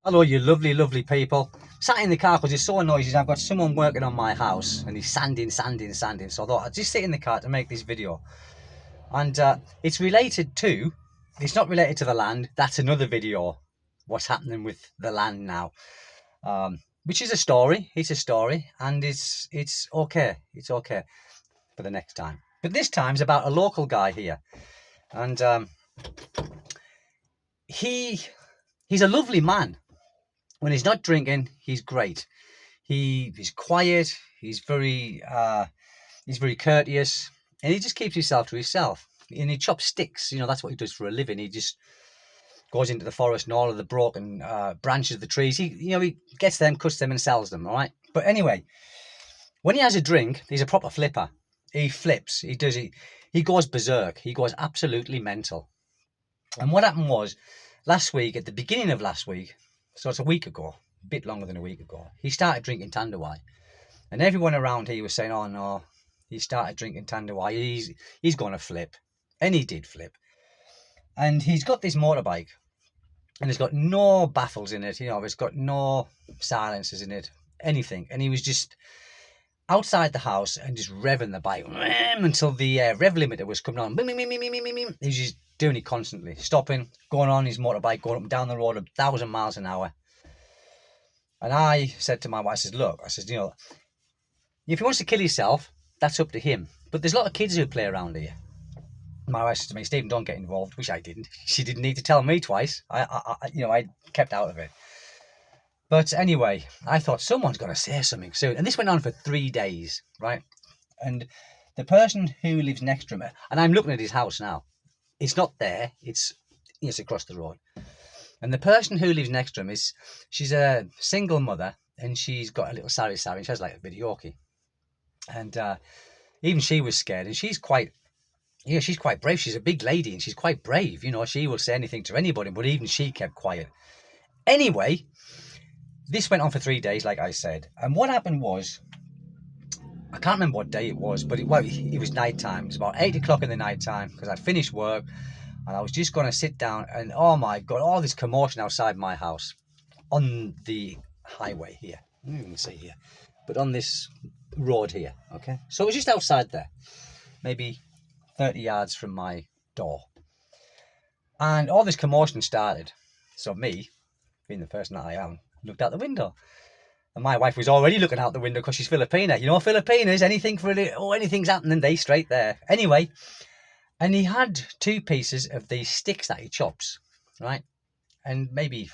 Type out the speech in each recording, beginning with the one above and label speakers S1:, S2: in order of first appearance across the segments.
S1: Hello, you lovely, lovely people. Sat in the car because it's so noisy. I've got someone working on my house and he's sanding. So I thought I'd just sit in the car to make this video. And it's related to, it's not related to the land. That's another video. What's happening with the land now. Which is a story. It's a story. And it's okay. It's okay for the next time. But this time's about a local guy here. And he's a lovely man. When he's not drinking, he's great. He's quiet. He's very courteous, and he just keeps himself to himself. And he chops sticks. That's what he does for a living. He just goes into the forest and all of the broken branches of the trees. He gets them, cuts them, and sells them. All right. But anyway, when he has a drink, he's a proper flipper. He flips. He goes berserk. He goes absolutely mental. And what happened was last week, at the beginning of last week. So it's a week ago, a bit longer than a week ago, he started drinking Tandawai. And everyone around here was saying, oh no, he started drinking Tandawai, he's going to flip. And he did flip. And he's got this motorbike. And it's got no baffles in it, it's got no silencers in it, anything. And he was just outside the house and just revving the bike until the rev limiter was coming on. He was just doing it constantly, stopping, going on his motorbike, going up and down the road 1,000 miles an hour. And I said to my wife, I said, if he wants to kill himself, that's up to him. But there's a lot of kids who play around here. My wife said to me, Stephen, don't get involved, which I didn't. She didn't need to tell me twice. I kept out of it. But anyway, I thought someone's going to say something soon. And this went on for 3 days, right? And the person who lives next to him, and I'm looking at his house now, it's not there, it's across the road. And the person who lives next to him she's a single mother, and she's got a little sari, and she has like a bit of Yorkie. And even she was scared, and she's quite brave. She's a big lady, and she's quite brave. She will say anything to anybody, but even she kept quiet. Anyway, this went on for 3 days, like I said. And what happened was, I can't remember what day it was, but it was night time. It was about 8 o'clock in the night time, because I'd finished work and I was just going to sit down, and oh my God, all this commotion outside my house on the highway here. You can see here, but on this road here. Okay. So it was just outside there, maybe 30 yards from my door. And all this commotion started. So me, being the person that I am, looked out the window. And my wife was already looking out the window because she's Filipina. Filipinas, anything's happening, they straight there. Anyway, and he had 2 pieces of these sticks that he chops, right? And maybe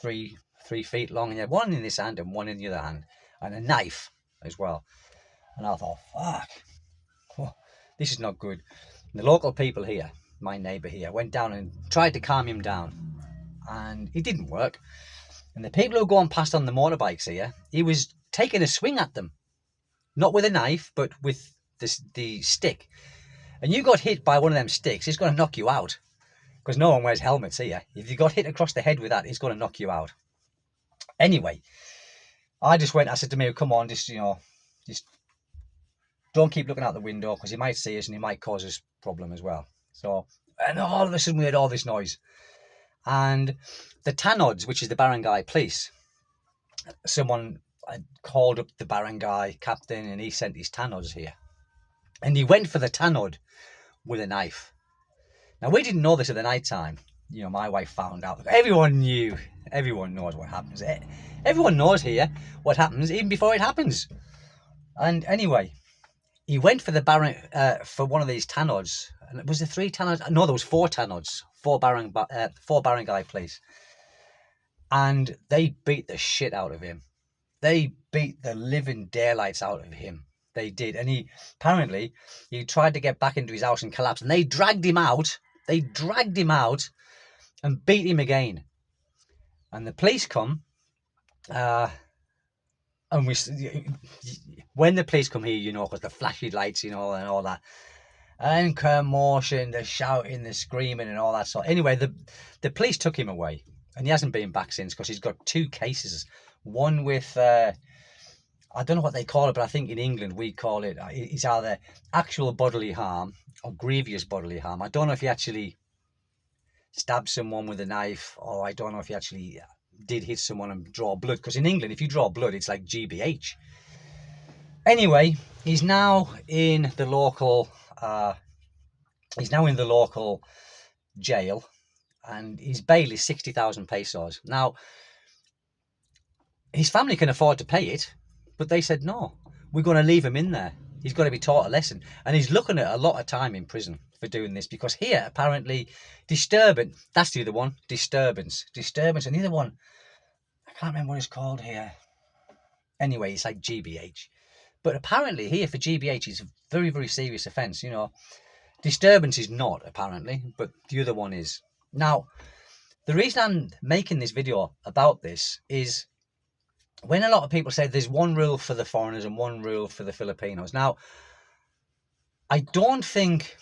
S1: 3 feet long. And he had one in this hand and one in the other hand. And a knife as well. And I thought, fuck, this is not good. And the local people here, my neighbour here, went down and tried to calm him down. And it didn't work. And the people who go on past on the motorbikes here, he was taking a swing at them. Not with a knife, but with the stick. And you got hit by one of them sticks, it's going to knock you out. Because no one wears helmets here. If you got hit across the head with that, it's going to knock you out. Anyway, I said to me, come on, just don't keep looking out the window, because he might see us and he might cause us problem as well. So, and all of a sudden we heard all this noise. And the Tanods, which is the barangay police, someone had called up the barangay captain and he sent his Tanods here. And he went for the Tanod with a knife. Now, we didn't know this at the night time. My wife found out. Everyone knew. Everyone knows what happens. Everyone knows here what happens even before it happens. And anyway, he went for for one of these Tanods. And was there 3 Tanods? No, there was 4 Tanods. 4 barangay police. And they beat the shit out of him. They beat the living daylights out of him. They did. And he tried to get back into his house and collapsed. And they dragged him out. And beat him again. And the police come. And when the police come here, because the flashy lights, and all that. And commotion, the shouting, the screaming and all that sort. Anyway, the police took him away. And he hasn't been back since, because he's got 2 cases. One with, I don't know what they call it, but I think in England we call it's either actual bodily harm or grievous bodily harm. I don't know if he actually stabbed someone with a knife, or I don't know if he actually did hit someone and draw blood. Because in England, if you draw blood, it's like GBH. Anyway, he's now in the local jail, and his bail is 60,000 pesos. Now, his family can afford to pay it, but they said no, we're going to leave him in there. He's got to be taught a lesson, and he's looking at a lot of time in prison for doing this, because here apparently disturbance. That's the other one, disturbance, and the other one, I can't remember what it's called here. Anyway, it's like GBH. But apparently here for GBH is a very, very serious offence. You know, disturbance is not, apparently, but the other one is. Now, the reason I'm making this video about this is when a lot of people say there's one rule for the foreigners and one rule for the Filipinos. Now, I don't think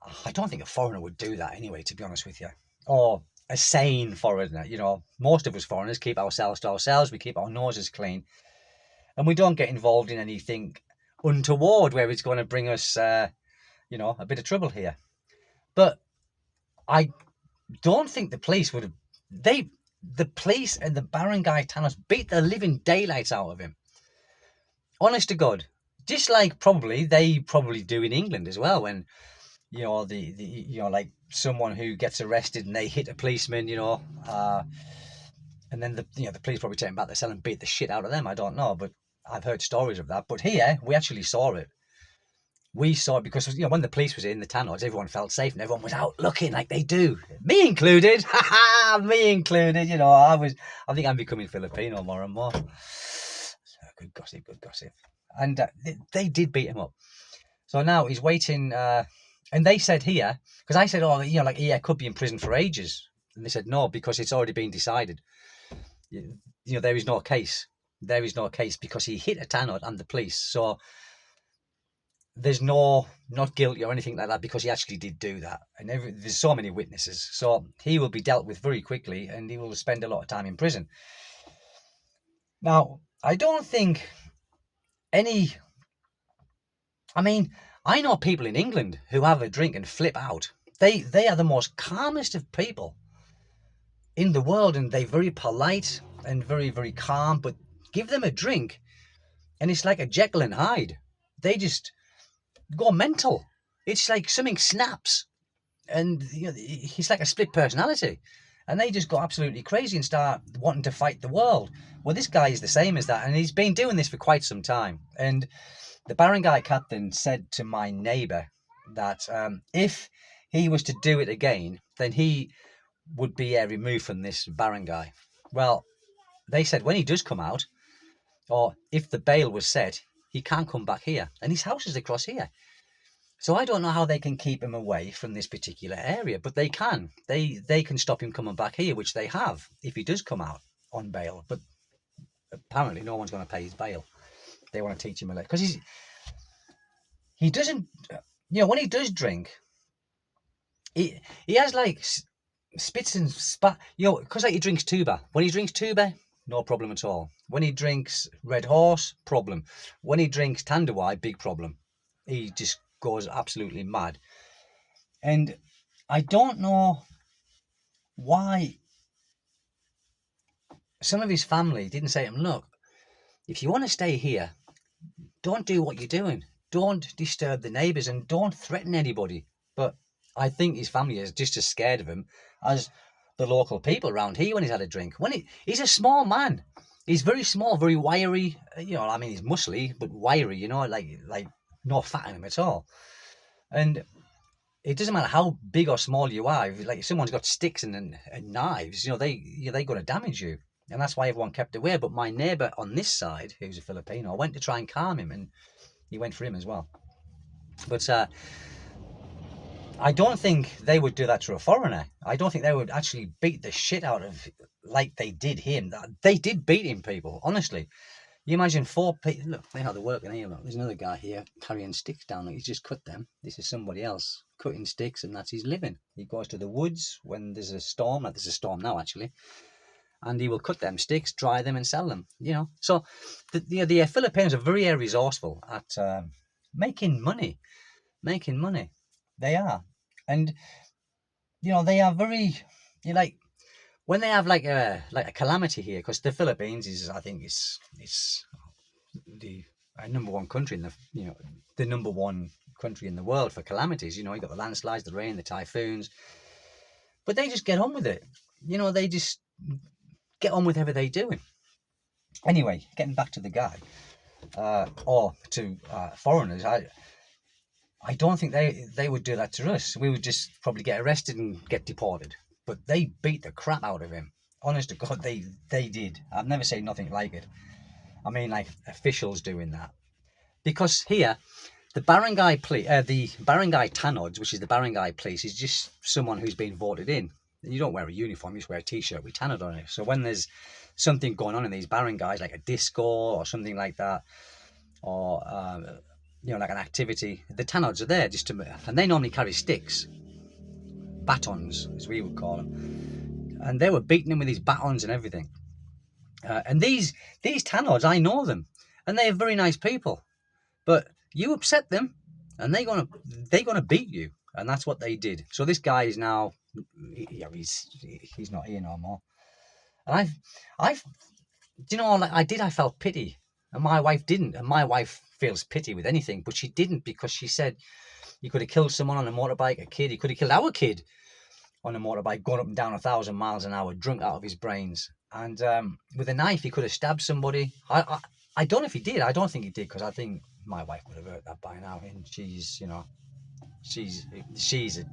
S1: a foreigner would do that anyway, to be honest with you. Or a sane foreigner. You know, most of us foreigners keep ourselves to ourselves. We keep our noses clean. And we don't get involved in anything untoward where it's going to bring us, you know, a bit of trouble here. But I don't think the police would have... The police and the barangay tannoy beat the living daylights out of him. Honest to God. Just like they probably do in England as well, when, you know, you know, like someone who gets arrested and they hit a policeman, you know, and then the police probably take them back to the cell and beat the shit out of them. I don't know, but I've heard stories of that. But here, we actually saw it. We saw it because, you know, when the police was in the tannoys, everyone felt safe and everyone was out looking like they do. Me included. Me included. You know, I think I'm becoming Filipino more and more. So, good gossip. And they did beat him up. So now he's waiting. And they said here, because I said, oh, you know, like, yeah, could be in prison for ages. And they said, no, because it's already been decided. You know, there is no case. There is no case because he hit a tannoy and the police. So there's not guilty or anything like that because he actually did do that. And there's so many witnesses. So he will be dealt with very quickly and he will spend a lot of time in prison. Now, I don't think I know people in England who have a drink and flip out. They are the most calmest of people in the world, and they're very polite and very, very calm, but give them a drink and it's like a Jekyll and Hyde. They just go mental. It's like something snaps, and you know, he's like a split personality, and they just go absolutely crazy and start wanting to fight the world. Well, this guy is the same as that, and he's been doing this for quite some time. And the barangay captain said to my neighbour that if he was to do it again, then he would be removed from this barangay. Well, they said when he does come out, or if the bail was set, he can't come back here. And his house is across here. So I don't know how they can keep him away from this particular area, but they can. They can stop him coming back here, which they have, if he does come out on bail. But apparently no one's going to pay his bail. They want to teach him a lesson. Because he doesn't, you know, when he does drink, he has like spits and spat, you know, because like he drinks tuba. When he drinks tuba, no problem at all. When he drinks Red Horse, problem. When he drinks Tanduay, big problem. He just goes absolutely mad. And I don't know why some of his family didn't say to him, look, if you want to stay here, don't do what you're doing. Don't disturb the neighbours and don't threaten anybody. But I think his family is just as scared of him as the local people around here when he's had a drink. He's a small man. He's very small, very wiry. You know, I mean, he's muscly, but wiry, you know, like no fat in him at all. And it doesn't matter how big or small you are. If someone's got sticks and knives, you know, they're going to damage you. And that's why everyone kept away. But my neighbour on this side, who's a Filipino, went to try and calm him, and he went for him as well. But I don't think they would do that to a foreigner. I don't think they would actually beat the shit out of like they did him. They did beat him, people, honestly. You imagine 4 people. Look, they know they're working here. Look, there's another guy here carrying sticks down. Look, he's just cut them. This is somebody else cutting sticks, and that's his living. He goes to the woods when there's a storm. There's a storm now, actually. And he will cut them sticks, dry them, and sell them. You know, so the Filipinos are very resourceful at making money. They are, and you know they are very. You like when they have like a calamity here, because the Philippines is, I think it's the number one country in the, you know, the number one country in the world for calamities. You know, you got the landslides, the rain, the typhoons, but they just get on with it. You know, they just get on with whatever they're doing. Anyway, getting back to the guy, or to foreigners, I don't think they would do that to us. We would just probably get arrested and get deported. But they beat the crap out of him. Honest to God, they did. I've never seen nothing like it. I mean, like officials doing that. Because here, the barangay Tanods, which is the barangay police, is just someone who's been voted in. You don't wear a uniform, you just wear a t-shirt with Tanod on it. So when there's something going on in these barangays, like a disco or something like that, or you know, like an activity, the Tanods are there just to, and they normally carry sticks, batons as we would call them, and they were beating them with these batons and everything. And these Tanods, I know them, and they are very nice people, but you upset them, and they're gonna beat you, and that's what they did. So this guy is now, yeah, he's not here no more. And you know, like I felt pity, and my wife didn't. And my wife feels pity with anything, but she didn't, because she said he could have killed someone on a motorbike, a kid. He could have killed our kid on a motorbike, going up and down 1,000 miles an hour, drunk out of his brains. And with a knife, he could have stabbed somebody. I don't know if he did. I don't think he did, because I think my wife would have heard that by now. And she's, you know, she's a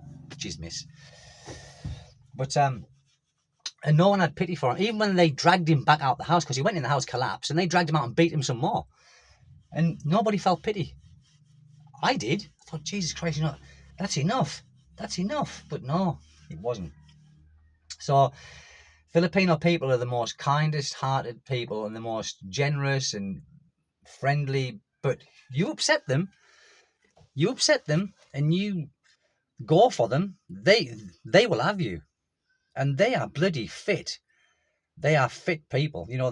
S1: miss. But and no one had pity for him, even when they dragged him back out the house, because he went in the house, collapsed, and they dragged him out and beat him some more, and nobody felt pity. I did. I thought, Jesus Christ, you know, that's enough. But no, it wasn't. So Filipino people are the most kindest hearted people and the most generous and friendly, but you upset them, and you go for them, they will have you. And they are bloody fit. They are fit people. You know,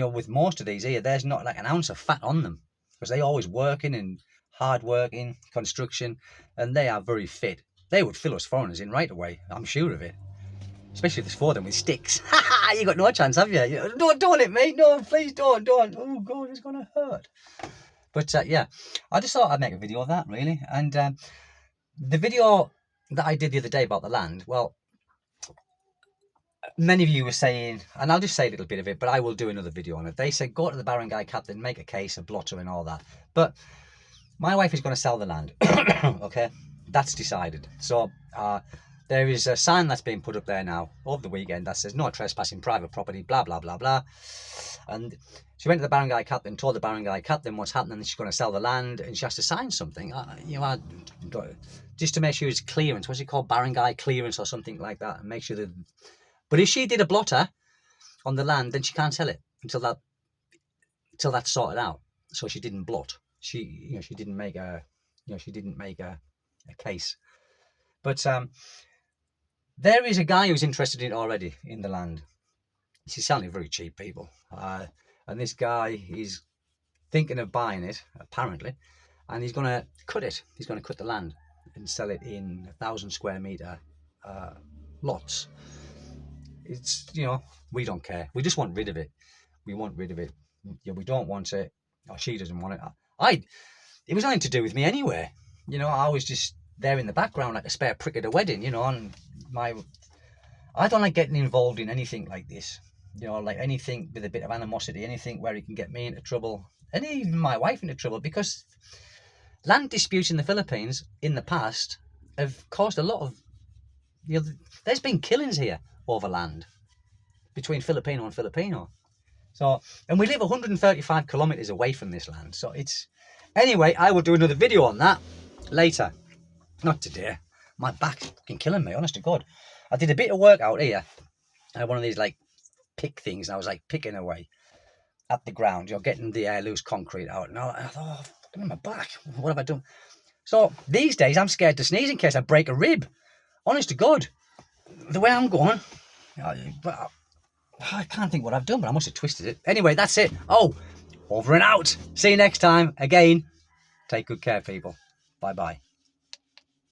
S1: with most of these here, there's not like an ounce of fat on them, because they always working and hard working, construction, and they are very fit. They would fill us foreigners in right away. I'm sure of it. Especially if it's for them with sticks. Ha ha! You got no chance, have you? Don't it, mate. No, please don't. Oh God, it's gonna hurt. But yeah, I just thought I'd make a video of that, really. And the video that I did the other day about the land, well, many of you were saying, and I'll just say a little bit of it, but I will do another video on it. They said, go to the barangay captain, make a case, a blotter and all that. But my wife is going to sell the land. Okay, that's decided. So there is a sign that's being put up there now over the weekend that says no trespassing private property, blah, blah, blah, blah. And she went to the barangay captain, told the barangay captain what's happening, she's going to sell the land, and she has to sign something. You know, just to make sure it's clearance. What's it called? Barangay clearance or something like that, and make sure that. But if she did a blotter on the land, then she can't sell it until that's sorted out. So she didn't blot. She didn't make a case. But there is a guy who's interested in it already in the land. She's selling very cheap, people. And this guy is thinking of buying it, apparently, and he's going to cut it. He's going to cut the land and sell it in 1,000 square meter lots. It's, you know, we don't care. We just want rid of it. We want rid of it. Yeah, we don't want it. Or she doesn't want it. It was nothing to do with me anyway. You know, I was just there in the background like a spare prick at a wedding, you know, and I don't like getting involved in anything like this. You know, like anything with a bit of animosity, anything where it can get me into trouble, and even my wife into trouble, because land disputes in the Philippines in the past have caused a lot of, you know, there's been killings here over land between Filipino and Filipino. So, and we live 135 kilometers away from this land. So it's, anyway, I will do another video on that later. Not today. My back's fucking killing me, honest to God. I did a bit of work out here. I had one of these like pick things, and I was like picking away at the ground, you know, getting the loose concrete out. And I thought, oh, fucking my back. What have I done? So these days I'm scared to sneeze in case I break a rib. Honest to God. The way I'm going, but I can't think what I've done, but I must have twisted it. Anyway, that's it. Oh, over and out. See you next time. Again, take good care, people. Bye-bye.